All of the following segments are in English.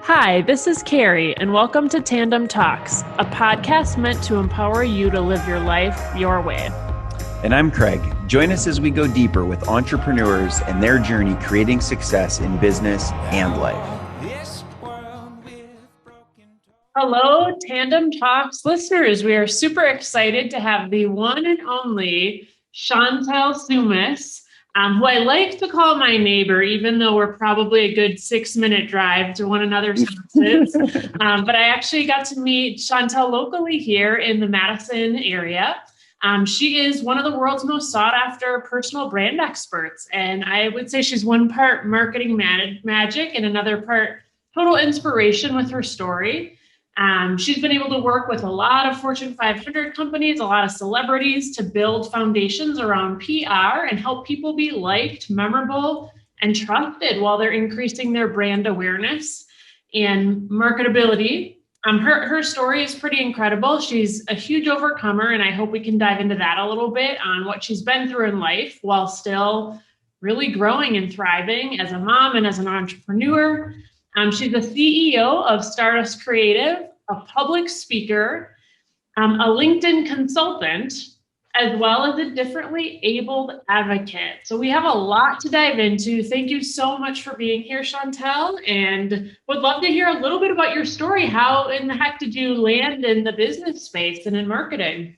Hi, this is Carrie, and welcome to Tandem Talks, a podcast meant to empower you to live your life your way. And I'm Craig. Join us as we go deeper with entrepreneurs and their journey creating success in business and life. Hello, Tandem Talks listeners. We are super excited to have the one and only Chantel Soumis, who I like to call my neighbor, even though we're probably a good 6-minute drive to one another's houses. But I actually got to meet Chantel locally here in the Madison area. She is one of the world's most sought after personal brand experts. And I would say she's one part marketing magic and another part total inspiration with her story. She's been able to work with a lot of Fortune 500 companies, a lot of celebrities to build foundations around PR and help people be liked, memorable, and trusted while they're increasing their brand awareness and marketability. Her story is pretty incredible. She's a huge overcomer, and I hope we can dive into that a little bit on what she's been through in life while still really growing and thriving as a mom and as an entrepreneur. She's the CEO of Stardust Creative, a public speaker, a LinkedIn consultant, as well as a differently abled advocate. So we have a lot to dive into. Thank you so much for being here, Chantel, and would love to hear a little bit about your story. How in the heck did you land in the business space and in marketing?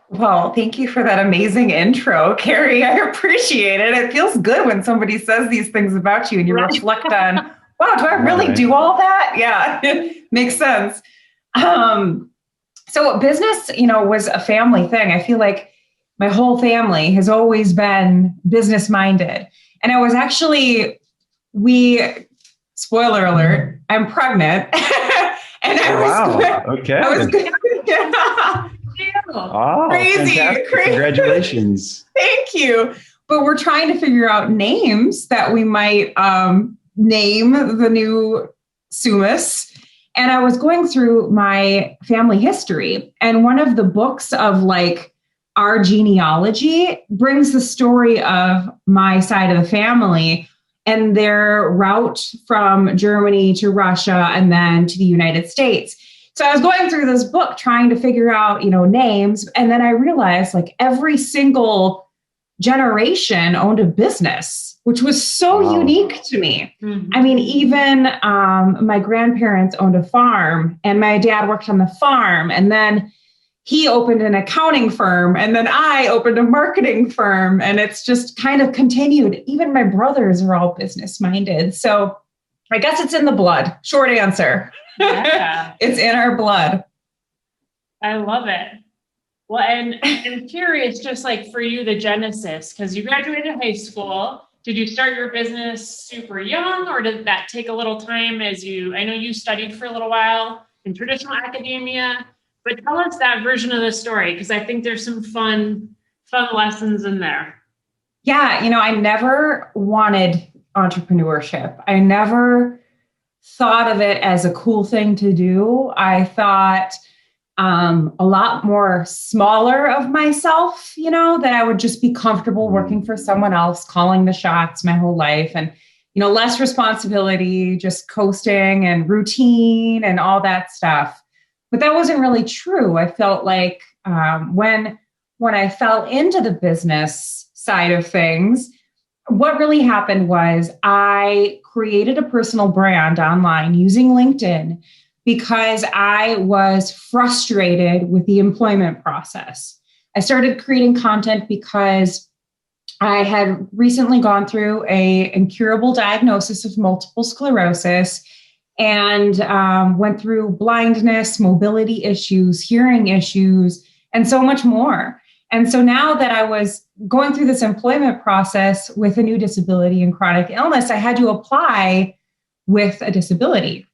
Well, thank you for that amazing intro, Carrie. I appreciate it. It feels good when somebody says these things about you and you reflect on, wow, do I really do all that? Yeah, it makes sense. So business, was a family thing. I feel like my whole family has always been business minded. And I was actually, spoiler alert, I'm pregnant. And Crazy. Congratulations. Thank you. But we're trying to figure out names that we might name the new Soumis. And I was going through my family history, and one of the books of our genealogy brings the story of my side of the family and their route from Germany to Russia and then to the United States. So I was going through this book trying to figure out, names. And then I realized every single generation owned a business, which was so unique to me. Mm-hmm. I mean, even my grandparents owned a farm and my dad worked on the farm, and then he opened an accounting firm, and then I opened a marketing firm, and it's just kind of continued. Even my brothers are all business minded. So I guess it's in the blood. Short answer. Yeah. It's in our blood. I love it. Well, and I'm curious, just for you, the genesis, because you graduated high school. Did you start your business super young, or did that take a little time I know you studied for a little while in traditional academia, but tell us that version of the story, because I think there's some fun lessons in there. Yeah. I never wanted entrepreneurship. I never thought of it as a cool thing to do. I thought a lot more smaller of myself, that I would just be comfortable working for someone else, calling the shots my whole life, and, less responsibility, just coasting and routine and all that stuff. But that wasn't really true. I felt like when I fell into the business side of things, what really happened was I created a personal brand online using LinkedIn because I was frustrated with the employment process. I started creating content because I had recently gone through an incurable diagnosis of multiple sclerosis and went through blindness, mobility issues, hearing issues, and so much more. And so now that I was going through this employment process with a new disability and chronic illness, I had to apply with a disability.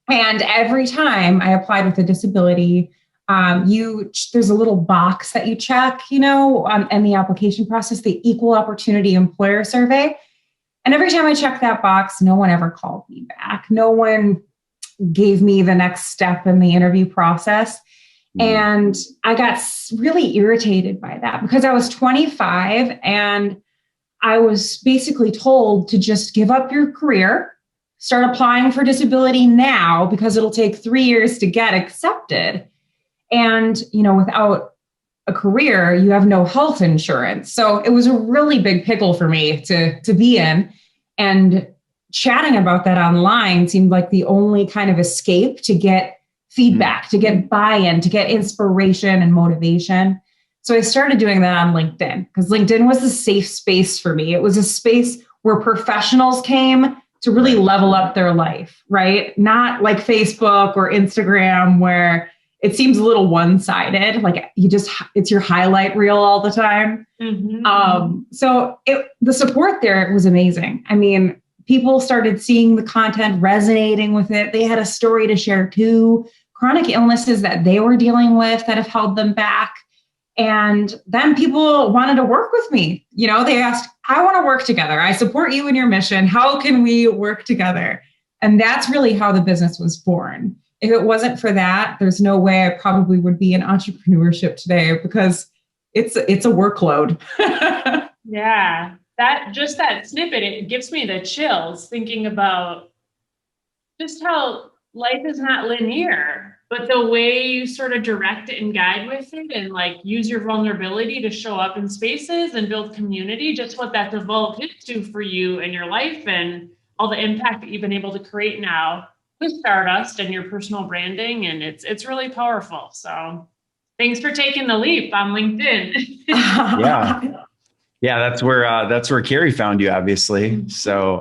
And every time I applied with a disability, there's a little box that you check, in the application process, the Equal Opportunity Employer Survey. And every time I checked that box, no one ever called me back. No one gave me the next step in the interview process. And I got really irritated by that because I was 25 and I was basically told to just give up your career start applying for disability now because it'll take 3 years to get accepted. And, without a career, you have no health insurance. So it was a really big pickle for me to be in. And chatting about that online seemed like the only kind of escape to get feedback, to get buy-in, to get inspiration and motivation. So I started doing that on LinkedIn because LinkedIn was a safe space for me. It was a space where professionals came to really level up their life, right? Not like Facebook or Instagram where it seems a little one-sided, like it's your highlight reel all the time. So the support there was amazing. I mean, people started seeing the content, resonating with it. They had a story to share too, chronic illnesses that they were dealing with that have held them back. And then people wanted to work with me. They asked, I want to work together. I support you in your mission. How can we work together? And that's really how the business was born. If it wasn't for that, there's no way I probably would be in entrepreneurship today because it's a workload. Yeah. That snippet, it gives me the chills thinking about just how life is not linear, but the way you sort of direct it and guide with it and like use your vulnerability to show up in spaces and build community, just what that's evolved into for you and your life and all the impact that you've been able to create now with Stardust and your personal branding. And it's really powerful. So thanks for taking the leap on LinkedIn. Yeah, that's where Carrie found you, obviously. So,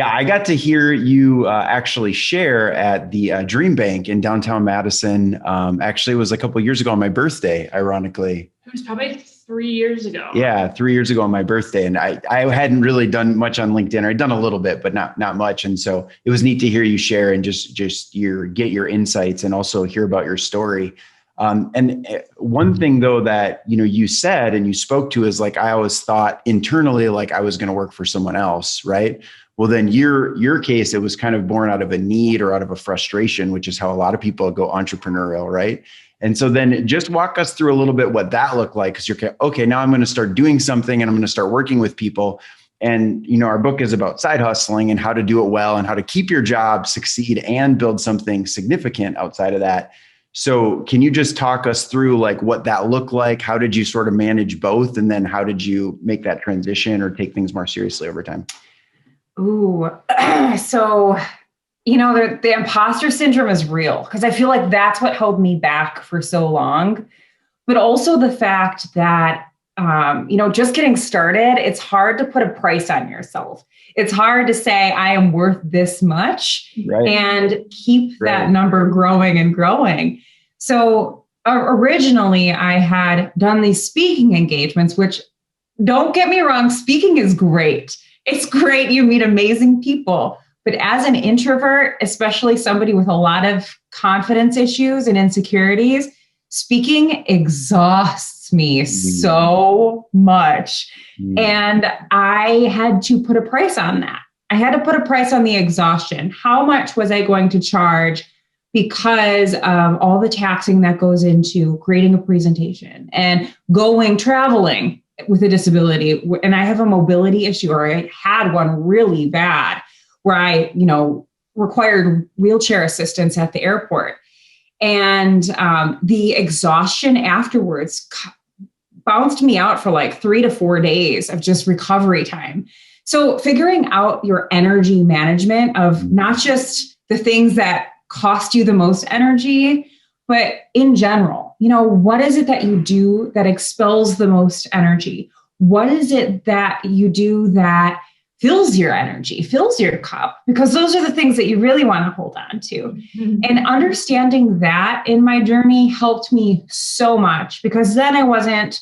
I got to hear you actually share at the Dream Bank in downtown Madison. Actually, it was a couple of years ago on my birthday, ironically. It was probably 3 years ago. Yeah, 3 years ago on my birthday. And I hadn't really done much on LinkedIn. I'd done a little bit, but not much. And so it was neat to hear you share and just get your insights and also hear about your story. And one thing though that, you said and you spoke to is like, I always thought internally, like I was going to work for someone else. Right. Well, then your case, it was kind of born out of a need or out of a frustration, which is how a lot of people go entrepreneurial. Right. And so then just walk us through a little bit what that looked like. Cause you're okay. Now I'm going to start doing something and I'm going to start working with people. And, our book is about side hustling and how to do it well and how to keep your job, succeed and build something significant outside of that. So can you just talk us through like what that looked like? How did you sort of manage both? And then how did you make that transition or take things more seriously over time? Ooh, so, the imposter syndrome is real because I feel like that's what held me back for so long. But also the fact that, just getting started, it's hard to put a price on yourself. It's hard to say I am worth this much and keep that number growing and growing. So originally I had done these speaking engagements, which don't get me wrong, speaking is great. It's great. You meet amazing people. But as an introvert, especially somebody with a lot of confidence issues and insecurities, speaking exhausts me so much. And I had to put a price on that. I had to put a price on the exhaustion. How much was I going to charge because of all the taxing that goes into creating a presentation and traveling with a disability? And I have a mobility issue, or I had one really bad where I, required wheelchair assistance at the airport. And the exhaustion afterwards bounced me out for like 3 to 4 days of just recovery time. So figuring out your energy management of not just the things that cost you the most energy, but in general, what is it that you do that expels the most energy? What is it that you do that fills your energy, fills your cup? Because those are the things that you really want to hold on to. And understanding that in my journey helped me so much, because then I wasn't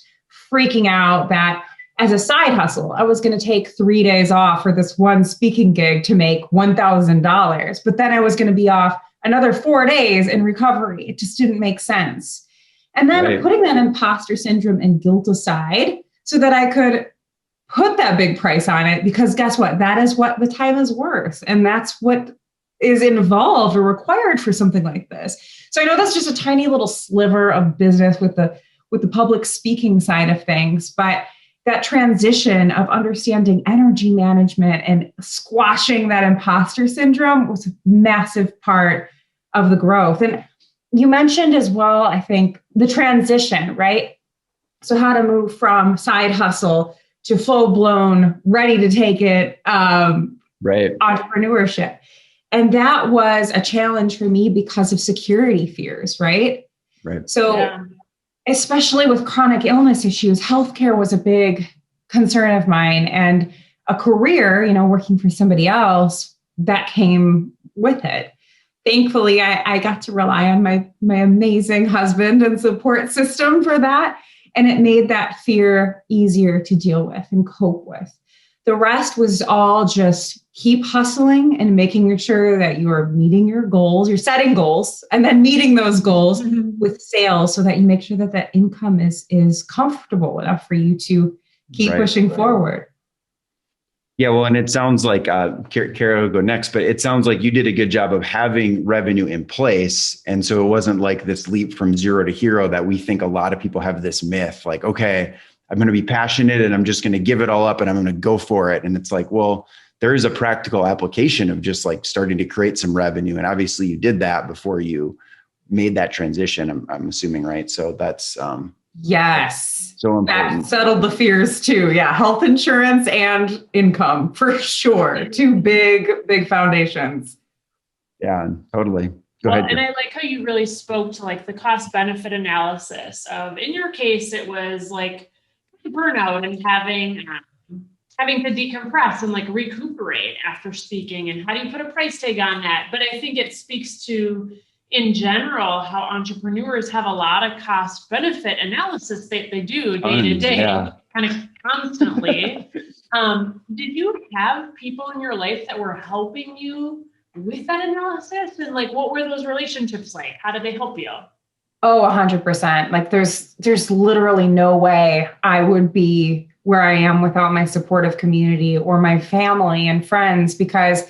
freaking out that as a side hustle, I was going to take 3 days off for this one speaking gig to make $1,000, but then I was going to be off another 4 days in recovery. It just didn't make sense. And then putting that imposter syndrome and guilt aside so that I could put that big price on it, because guess what? That is what the time is worth. And that's what is involved or required for something like this. So I know that's just a tiny little sliver of business with the public speaking side of things, but that transition of understanding energy management and squashing that imposter syndrome was a massive part of the growth. And you mentioned as well, I think, the transition, right? So how to move from side hustle to full-blown, ready to take it entrepreneurship. And that was a challenge for me because of security fears, right? Right. So especially with chronic illness issues, healthcare was a big concern of mine, and a career, working for somebody else, that came with it. Thankfully, I got to rely on my amazing husband and support system for that. And it made that fear easier to deal with and cope with. The rest was all just keep hustling and making sure that you are meeting your goals. You're setting goals and then meeting those goals with sales so that you make sure that that income is comfortable enough for you to keep pushing forward. Yeah, well, and it sounds like Kara will go next, but it sounds like you did a good job of having revenue in place. And so it wasn't like this leap from zero to hero that we think a lot of people have this myth, like, okay, I'm going to be passionate and I'm just going to give it all up and I'm going to go for it. And it's like, well, there is a practical application of just like starting to create some revenue. And obviously you did that before you made that transition, I'm assuming, right? So that's yes, so important. That settled the fears too. Yeah, health insurance and income for sure. Two big foundations. Yeah, totally. Go ahead. And I like how you really spoke to like the cost benefit analysis of, in your case, it was like burnout and having to decompress and like recuperate after speaking, and how do you put a price tag on that? But I think it speaks to, in general, how entrepreneurs have a lot of cost benefit analysis that they do day to day, kind of constantly. Did you have people in your life that were helping you with that analysis? And like, what were those relationships like? How did they help you? Oh, 100%. Like there's literally no way I would be where I am without my supportive community or my family and friends, because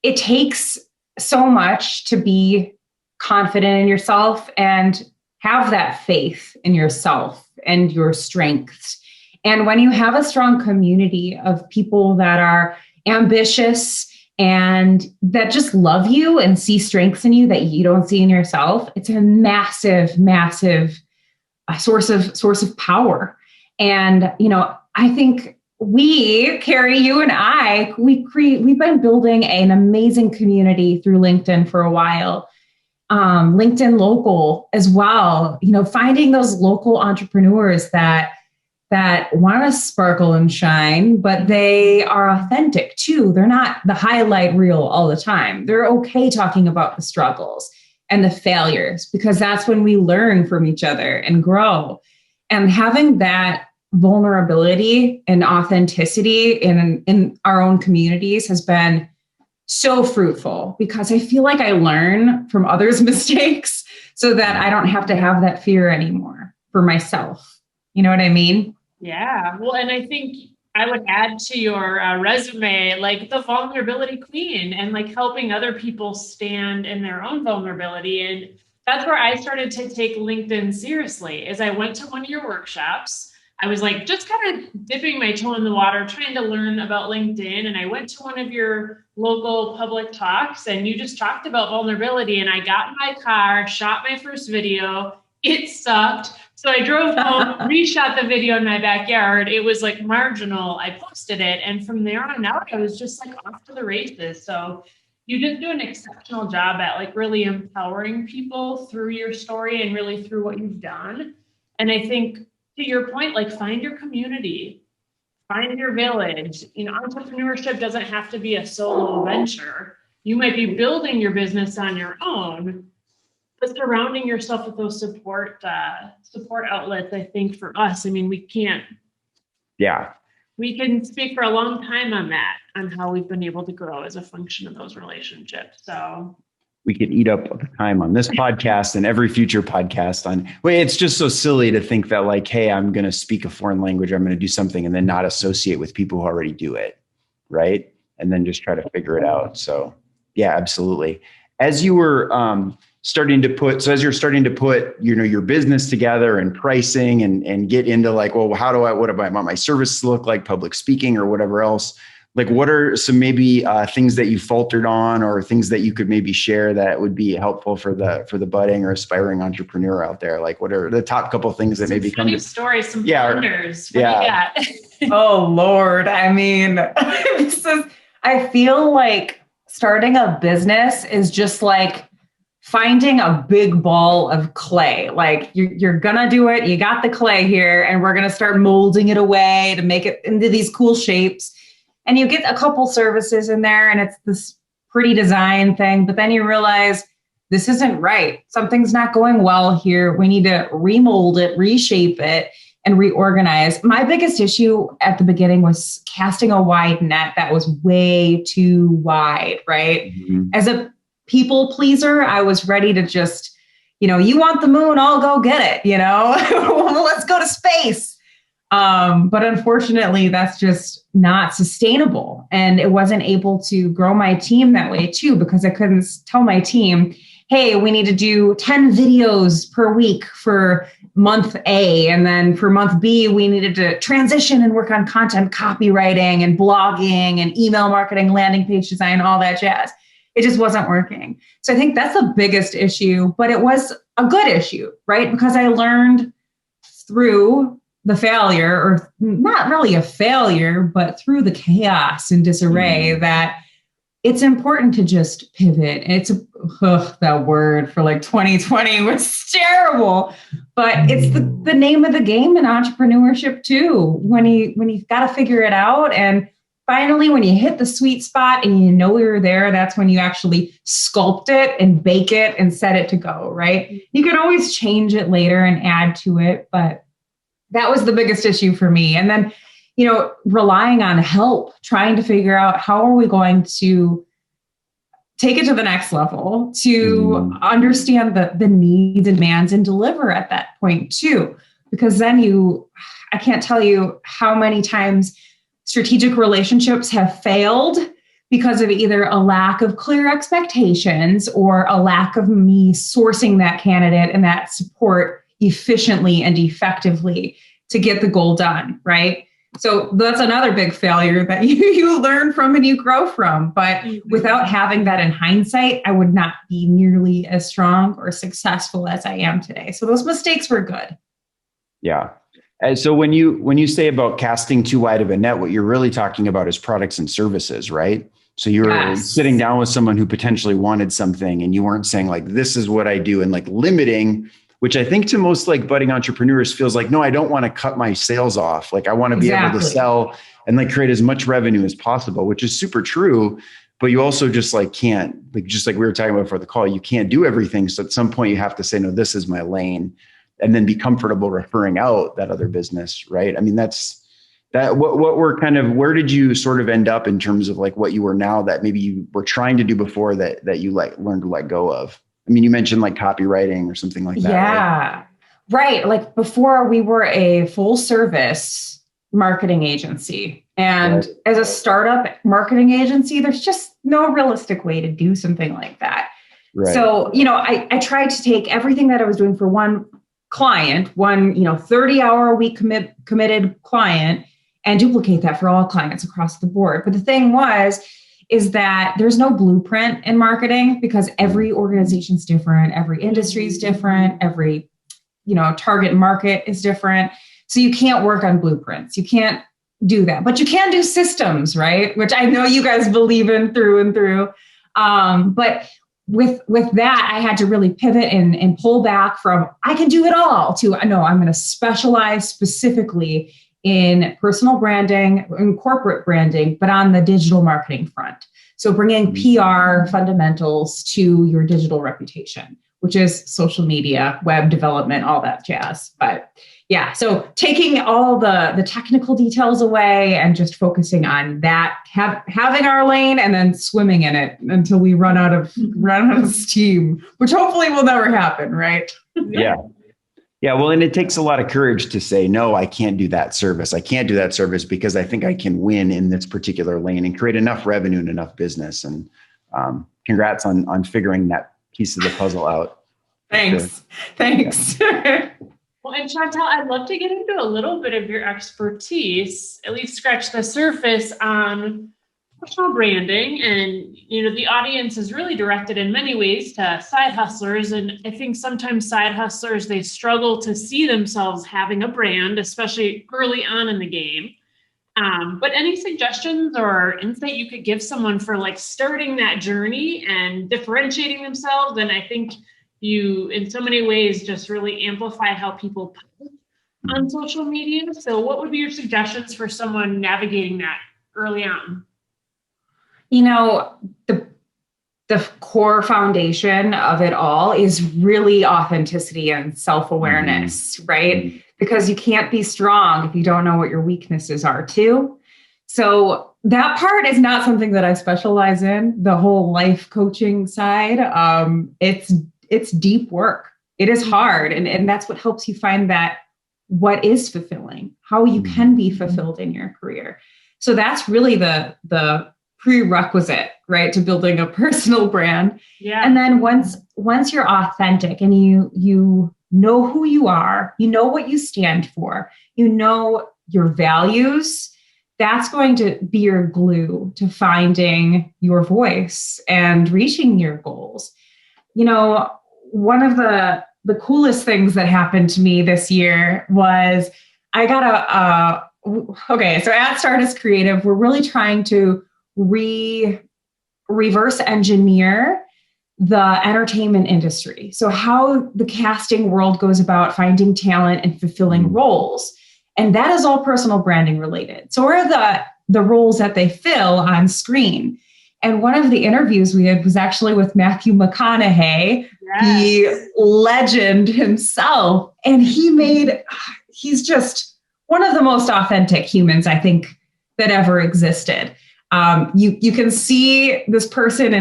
it takes so much to be confident in yourself and have that faith in yourself and your strengths. And when you have a strong community of people that are ambitious and that just love you and see strengths in you that you don't see in yourself, it's a massive source of power. And, I think Carrie, you and I, we've been building an amazing community through LinkedIn for a while. LinkedIn Local as well, finding those local entrepreneurs that want to sparkle and shine, but they are authentic too. They're not the highlight reel all the time. They're okay talking about the struggles and the failures, because that's when we learn from each other and grow. And having that vulnerability and authenticity in our own communities has been so fruitful, because I feel like I learn from others' mistakes so that I don't have to have that fear anymore for myself. You know what I mean? Yeah. Well, and I think I would add to your resume, like the vulnerability queen, and like helping other people stand in their own vulnerability. And that's where I started to take LinkedIn seriously. As I went to one of your workshops, I was like just kind of dipping my toe in the water, trying to learn about LinkedIn. And I went to one of your local public talks and you just talked about vulnerability. And I got in my car, shot my first video. It sucked. So I drove home, reshot the video in my backyard. It was like marginal. I posted it. And from there on out, I was just like off to the races. So you just do an exceptional job at like really empowering people through your story and really through what you've done. And I think, to your point, like find your community, find your village. Entrepreneurship doesn't have to be a solo venture. You might be building your business on your own, but surrounding yourself with those support outlets, I think for us, we can't. Yeah. We can speak for a long time on that, on how we've been able to grow as a function of those relationships. So we could eat up the time on this podcast and every future podcast it's just so silly to think that like, hey, I'm going to speak a foreign language, I'm going to do something and then not associate with people who already do it. Right. And then just try to figure it out. So yeah, absolutely. As you were starting to put, so as you're starting to put, your business together and pricing and get into like, well, what do I want my service to look like, public speaking or whatever else? Like, what are some maybe things that you faltered on, or things that you could maybe share that would be helpful for the budding or aspiring entrepreneur out there? Like, what are the top couple of things that maybe come to stories, some founders? Yeah. Oh Lord. I mean, I feel like starting a business is just like finding a big ball of clay. Like you're gonna do it. You got the clay here, and we're gonna start molding it away to make it into these cool shapes. And you get a couple services in there, and it's this pretty design thing, but then you realize this isn't right. Something's not going well here. We need to remold it, reshape it, and reorganize. My biggest issue at the beginning was casting a wide net that was way too wide, right? Mm-hmm. As a people pleaser, I was ready to just, you want the moon, I'll go get it, let's go to space. But unfortunately, that's just not sustainable. And it wasn't able to grow my team that way too, because I couldn't tell my team, hey, we need to do 10 videos per week for month A. And then for month B, we needed to transition and work on content copywriting and blogging and email marketing, landing page design, all that jazz. It just wasn't working. So I think that's the biggest issue, but it was a good issue, right? Because I learned through the failure, or not really a failure, but through the chaos and disarray, that it's important to just pivot. And that word for like 2020 was terrible, but it's the name of the game in entrepreneurship too. When you've got to figure it out, and finally, when you hit the sweet spot and you're there, that's when you actually sculpt it and bake it and set it to go, right? You can always change it later and add to it, but that was the biggest issue for me. And then, relying on help, trying to figure out how are we going to take it to the next level, to understand the needs and demands and deliver at that point too. Because then I can't tell you how many times strategic relationships have failed because of either a lack of clear expectations or a lack of me sourcing that candidate and that support efficiently and effectively to get the goal done, right? So that's another big failure that you learn from and you grow from. But without having that in hindsight, I would not be nearly as strong or successful as I am today. So those mistakes were good. Yeah. And so when you say about casting too wide of a net, what you're really talking about is products and services, right? So you're sitting down with someone who potentially wanted something, and you weren't saying like, this is what I do, and like limiting, which I think to most like budding entrepreneurs feels like, no, I don't want to cut my sales off. Like I want to be able to sell and like create as much revenue as possible, which is super true. But you also just like can't, like, just like we were talking about before the call, you can't do everything. So at some point you have to say, no, this is my lane, and then be comfortable referring out that other business. Right. I mean, where did you sort of end up in terms of like what you were now that maybe you were trying to do before that you like learned to let go of? I mean, you mentioned like copywriting or something like that. Yeah, right. Like before, we were a full service marketing agency. And as a startup marketing agency, there's just no realistic way to do something like that. Right. So, I tried to take everything that I was doing for one client, 30-hour a week committed client, and duplicate that for all clients across the board. But the thing is that there's no blueprint in marketing, because every organization's different, every industry is different, every, target market is different. So you can't work on blueprints. You can't do that, but you can do systems, right? Which I know you guys believe in through and through. But with that, I had to really pivot and pull back from, I can do it all, to, no, I'm going to specialize specifically in personal branding and corporate branding, but on the digital marketing front. So bringing PR fundamentals to your digital reputation, which is social media, web development, all that jazz. But yeah, so taking all the technical details away and just focusing on that, having our lane and then swimming in it until we run out of steam, which hopefully will never happen, right? Yeah. Yeah, well, and it takes a lot of courage to say, no, I can't do that service. I can't do that service because I think I can win in this particular lane and create enough revenue and enough business. And congrats on figuring that piece of the puzzle out. Thanks. Thanks. Yeah. Well, and Chantel, I'd love to get into a little bit of your expertise, at least scratch the surface on personal branding. And, the audience is really directed in many ways to side hustlers. And I think sometimes side hustlers, they struggle to see themselves having a brand, especially early on in the game. But any suggestions or insight you could give someone for like starting that journey and differentiating themselves? And I think you, in so many ways, just really amplify how people post on social media. So what would be your suggestions for someone navigating that early on? The core foundation of it all is really authenticity and self-awareness, right? Because you can't be strong if you don't know what your weaknesses are too. So that part is not something that I specialize in, the whole life coaching side. It's deep work. It is hard. And that's what helps you find that what is fulfilling, how you can be fulfilled in your career. So that's really the prerequisite, right, to building a personal brand. Yeah. And then once you're authentic and you know who you are, you know what you stand for, you know your values, that's going to be your glue to finding your voice and reaching your goals. One of the coolest things that happened to me this year was I got so at Stardust Creative, we're really trying to reverse engineer the entertainment industry. So how the casting world goes about finding talent and fulfilling roles. And that is all personal branding related. So what are the roles that they fill on screen? And one of the interviews we did was actually with Mcconaughey, the legend himself. And he's just one of the most authentic humans, I think, that ever existed. You can see this person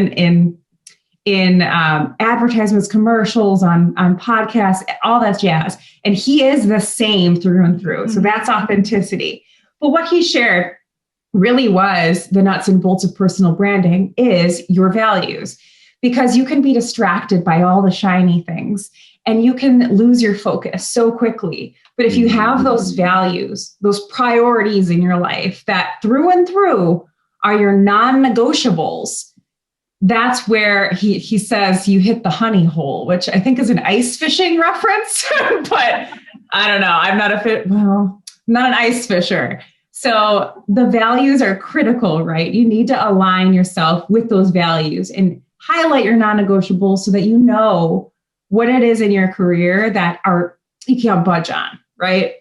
in advertisements, commercials, on podcasts, all that jazz. And he is the same through and through. So that's authenticity. But what he shared really was the nuts and bolts of personal branding is your values, because you can be distracted by all the shiny things and you can lose your focus so quickly. But if you have those values, those priorities in your life that through and through are your non-negotiables, that's where he says you hit the honey hole, which I think is an ice fishing reference, but I don't know. I'm not not an ice fisher. So the values are critical, right? You need to align yourself with those values and highlight your non-negotiables so that you know what it is in your career that you can't budge on, right?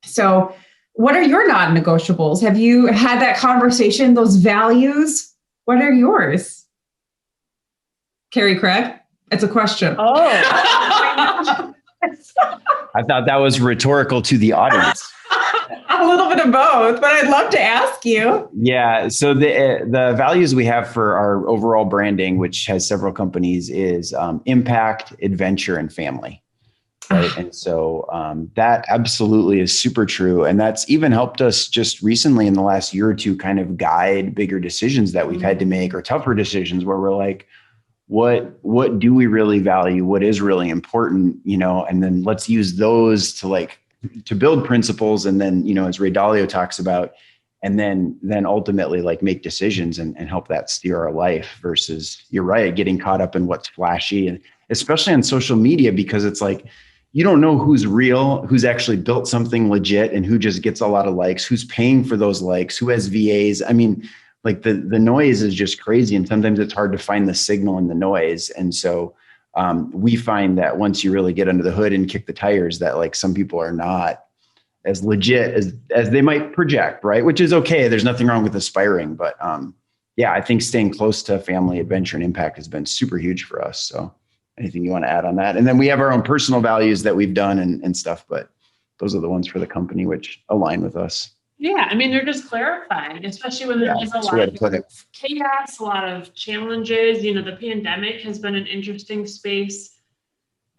So what are your non-negotiables? Have you had that conversation, those values? What are yours? Carrie Craig, it's a question. Oh. I thought that was rhetorical to the audience. A little bit of both, but I'd love to ask you. Yeah. So the values we have for our overall branding, which has several companies, is impact, adventure, and family. Right. And so that absolutely is super true. And that's even helped us just recently in the last year or two kind of guide bigger decisions that we've had to make, or tougher decisions where we're like, what do we really value? What is really important? And then let's use those to build principles. And then, as Ray Dalio talks about, and then ultimately make decisions and help that steer our life versus, you're right, getting caught up in what's flashy, and especially on social media, because it's you don't know who's real, who's actually built something legit, and who just gets a lot of likes, who's paying for those likes, who has VAs. I mean, the noise is just crazy. And sometimes it's hard to find the signal in the noise. And so we find that once you really get under the hood and kick the tires, that some people are not as legit as they might project, right? Which is okay. There's nothing wrong with aspiring. But I think staying close to family, adventure, and impact has been super huge for us. So anything you want to add on that? And then we have our own personal values that we've done and stuff, but those are the ones for the company which align with us. Yeah, I mean, they're just clarifying, especially when there's a lot of chaos, a lot of challenges. The pandemic has been an interesting space,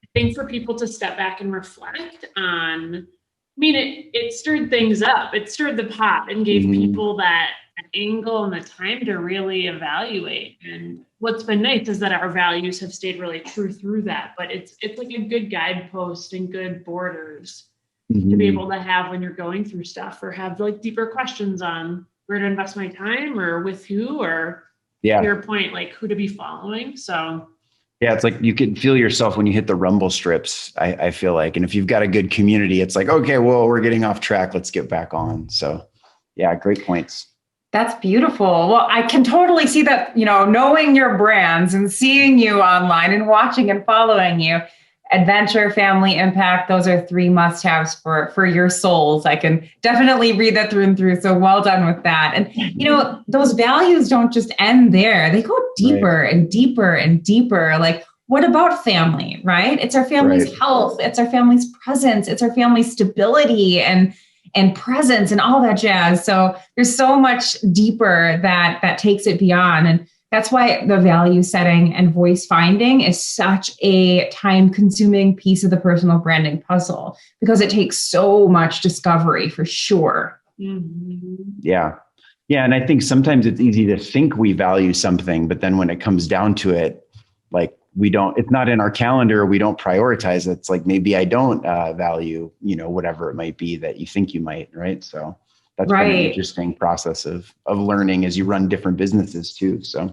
I think, for people to step back and reflect on. I mean, it stirred things up. It stirred the pot and gave people that angle and the time to really evaluate. And what's been nice is that our values have stayed really true through that. But it's like a good guidepost and good borders to be able to have when you're going through stuff, or have like deeper questions on where to invest my time, or with who, or to your point, like who to be following. So yeah, it's like you can feel yourself when you hit the rumble strips, I feel like. And if you've got a good community, it's like, okay, well, we're getting off track. Let's get back on. So yeah, great points. That's beautiful. Well, I can totally see that, knowing your brands and seeing you online and watching and following you. Adventure, family, impact, those are 3 must-haves for your souls. I can definitely read that through and through. So well done with that. And, those values don't just end there. They go deeper and deeper and deeper. Like, what about family, right? It's our family's health. It's our family's presence. It's our family's stability and presence and all that jazz. So there's so much deeper that takes it beyond. And that's why the value setting and voice finding is such a time-consuming piece of the personal branding puzzle, because it takes so much discovery for sure. Yeah. Yeah. And I think sometimes it's easy to think we value something, but then when it comes down to it, like it's not in our calendar, we don't prioritize it. It's like, maybe I don't value, whatever it might be that you think you might, right? So that's been an interesting process of learning as you run different businesses too. So,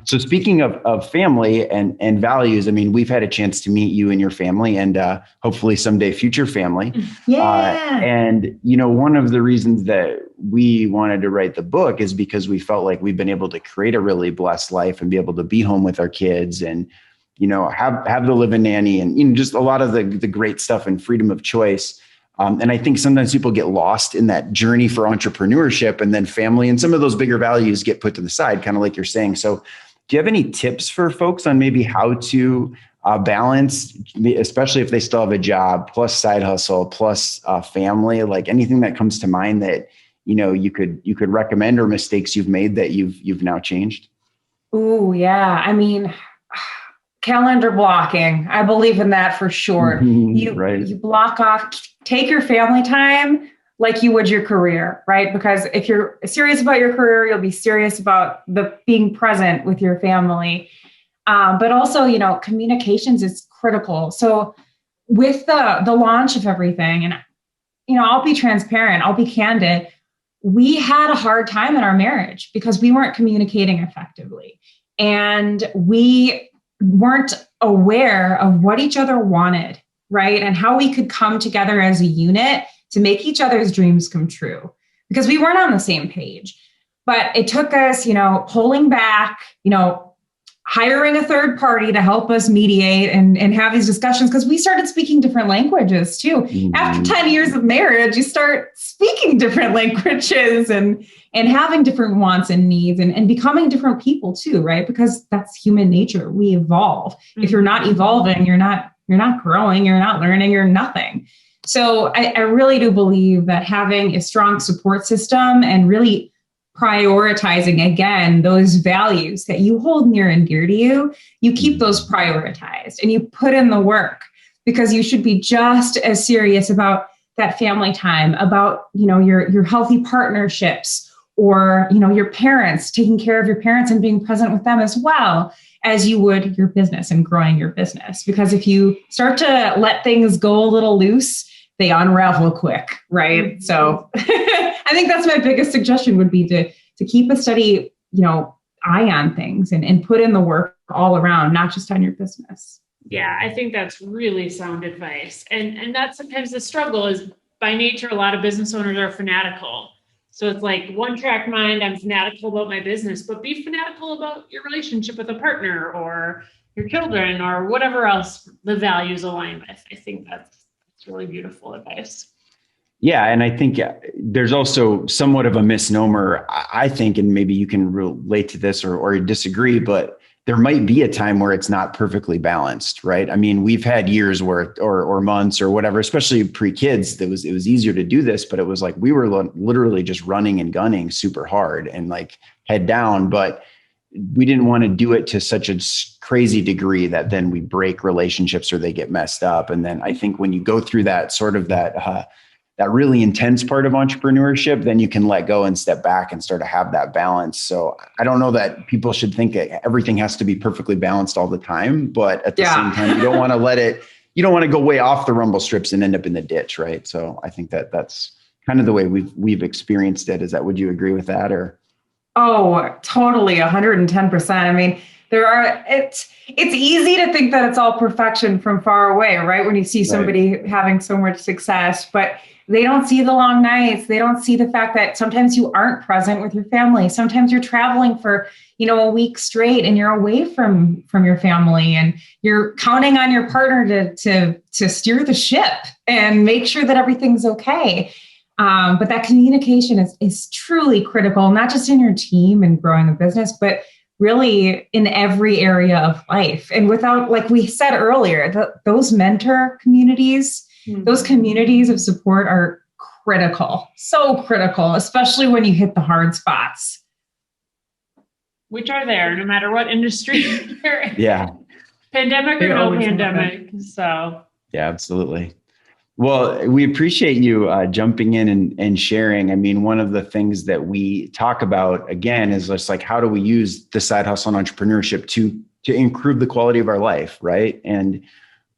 so speaking of family and values, I mean, we've had a chance to meet you and your family, and hopefully someday future family. Yeah. And one of the reasons that we wanted to write the book is because we felt like we've been able to create a really blessed life and be able to be home with our kids, and have the live-in nanny, and just a lot of the great stuff and freedom of choice. And I think sometimes people get lost in that journey for entrepreneurship, and then family and some of those bigger values get put to the side, kind of like you're saying. So do you have any tips for folks on maybe how to balance, especially if they still have a job, plus side hustle, plus family, like anything that comes to mind that, you could recommend, or mistakes you've made that you've now changed? Oh, yeah. I mean, calendar blocking. I believe in that for sure. You block off, take your family time like you would your career, right? Because if you're serious about your career, you'll be serious about being present with your family. But also, communications is critical. So with the launch of everything, and, I'll be transparent, I'll be candid. We had a hard time in our marriage because we weren't communicating effectively. And we weren't aware of what each other wanted, right? And how we could come together as a unit to make each other's dreams come true, because we weren't on the same page. But it took us, pulling back, hiring a third party to help us mediate and have these discussions, because we started speaking different languages too. After 10 years of marriage, you start speaking different languages and having different wants and needs and becoming different people too, right? Because that's human nature. We evolve. If you're not evolving, you're not growing, you're not learning, you're nothing. So I really do believe that having a strong support system and really prioritizing, again, those values that you hold near and dear to you, you keep those prioritized and you put in the work, because you should be just as serious about that family time, about, your healthy partnerships, or, your parents, taking care of your parents and being present with them, as well as you would your business and growing your business. Because if you start to let things go a little loose, they unravel quick, right? So I think that's my biggest suggestion, would be to keep a steady, eye on things and put in the work all around, not just on your business. Yeah, I think that's really sound advice. And that's sometimes the struggle is, by nature, a lot of business owners are fanatical. So it's like one track mind, I'm fanatical about my business, but be fanatical about your relationship with a partner or your children or whatever else the values align with. I think that's really beautiful advice. Yeah. And I think there's also somewhat of a misnomer, I think, and maybe you can relate to this or disagree, but there might be a time where it's not perfectly balanced, right? I mean, we've had years where, or months or whatever, especially pre-kids, it was easier to do this, but it was like, we were literally just running and gunning super hard and like head down, but we didn't want to do it to such a crazy degree that then we break relationships or they get messed up. And then I think when you go through that sort of that that really intense part of entrepreneurship, then you can let go and step back and start to have that balance. So I don't know that people should think that everything has to be perfectly balanced all the time, but at the same time, you don't want to you don't want to go way off the rumble strips and end up in the ditch, right? So I think that that's kind of the way we've experienced it. Would you agree with that, or? Oh, totally, 110%. I mean, it's easy to think that it's all perfection from far away, right? When you see somebody having so much success, but they don't see the long nights. They don't see the fact that sometimes you aren't present with your family. Sometimes you're traveling for, a week straight and you're away from your family, and you're counting on your partner to steer the ship and make sure that everything's okay. But that communication is truly critical, not just in your team and growing a business, but really in every area of life. And without, like we said earlier, those mentor communities, those communities of support are critical, so critical, especially when you hit the hard spots. Which are there, no matter what industry you're in. Yeah. Pandemic or no pandemic. So. Yeah, absolutely. Well, we appreciate you jumping in and sharing. I mean, one of the things that we talk about, again, is just like, how do we use the side hustle and entrepreneurship to improve the quality of our life, right? And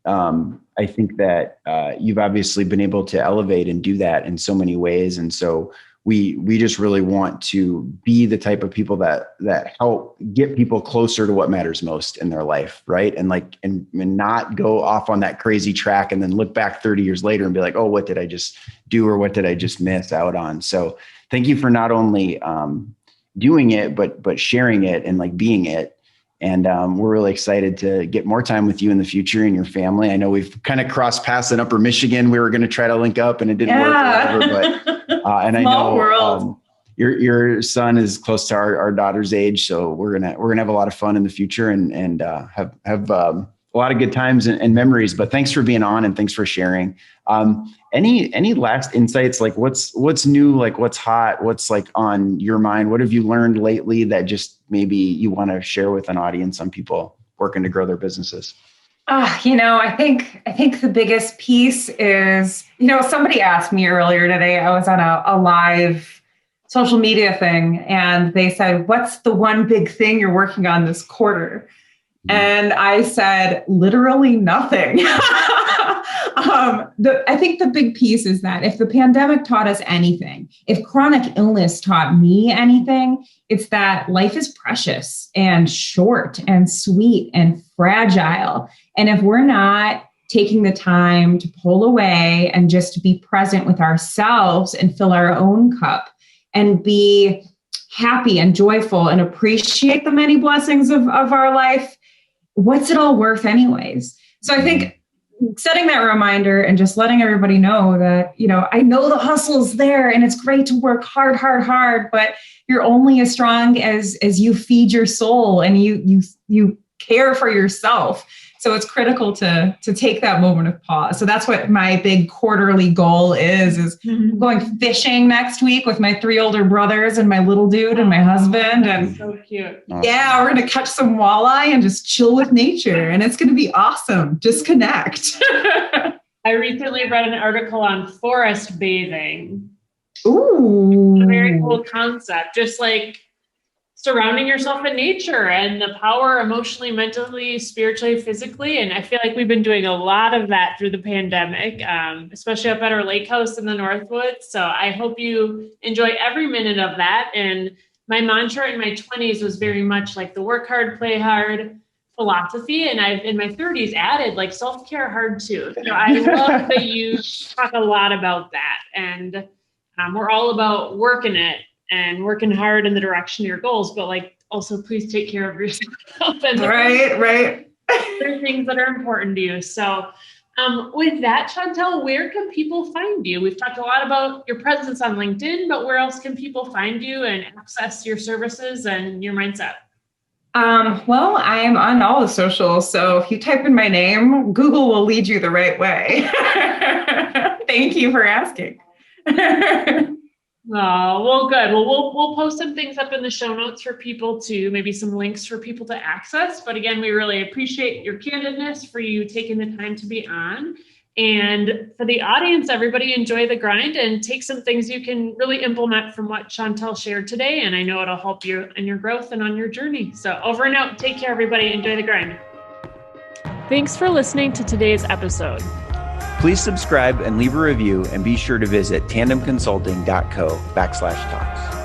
I think that you've obviously been able to elevate and do that in so many ways. And so we just really want to be the type of people that help get people closer to what matters most in their life, right? And and not go off on that crazy track and then look back 30 years later and be like, oh, what did I just do, or what did I just miss out on? So thank you for not only doing it, but sharing it and being it. And we're really excited to get more time with you in the future and your family. I know we've kind of crossed paths in Upper Michigan. We were going to try to link up and it didn't work or whatever, but and I know your son is close to our daughter's age, so we're gonna have a lot of fun in the future and have a lot of good times and memories. But thanks for being on and thanks for sharing. Any last insights? Like what's new? Like what's hot? What's on your mind? What have you learned lately that just maybe you want to share with an audience on people working to grow their businesses? I think the biggest piece is, somebody asked me earlier today, I was on a live social media thing, and they said, what's the one big thing you're working on this quarter? And I said, literally nothing. I think the big piece is that if the pandemic taught us anything, if chronic illness taught me anything, it's that life is precious and short and sweet and fragile. And if we're not taking the time to pull away and just be present with ourselves and fill our own cup and be happy and joyful and appreciate the many blessings of our life, what's it all worth anyways? So I think setting that reminder and just letting everybody know that, I know the hustle's there and it's great to work hard, but you're only as strong as you feed your soul and you care for yourself. So it's critical to take that moment of pause. So that's what my big quarterly goal is going fishing next week with my 3 older brothers and my little dude and my husband. And so cute. Yeah, we're going to catch some walleye and just chill with nature. And it's going to be awesome. Just connect. I recently read an article on forest bathing. Ooh. It's a very cool concept. Just surrounding yourself in nature and the power emotionally, mentally, spiritually, physically. And I feel like we've been doing a lot of that through the pandemic, especially up at our lake house in the Northwoods. So I hope you enjoy every minute of that. And my mantra in my 20s was very much the work hard, play hard philosophy. And I've in my 30s added self-care hard too. So I love that you talk a lot about that. And we're all about working it and working hard in the direction of your goals, but also please take care of yourself and right. other things that are important to you. So with that, Chantel, where can people find you? We've talked a lot about your presence on LinkedIn, but where else can people find you and access your services and your mindset? Well, I'm on all the socials. So if you type in my name, Google will lead you the right way. Thank you for asking. Oh, well, good. Well, we'll post some things up in the show notes for people to maybe some links for people to access. But again, we really appreciate your candidness for you taking the time to be on. And for the audience, everybody enjoy the grind and take some things you can really implement from what Chantel shared today. And I know it'll help you in your growth and on your journey. So over and out. Take care, everybody. Enjoy the grind. Thanks for listening to today's episode. Please subscribe and leave a review, and be sure to visit tandemconsulting.co/talks.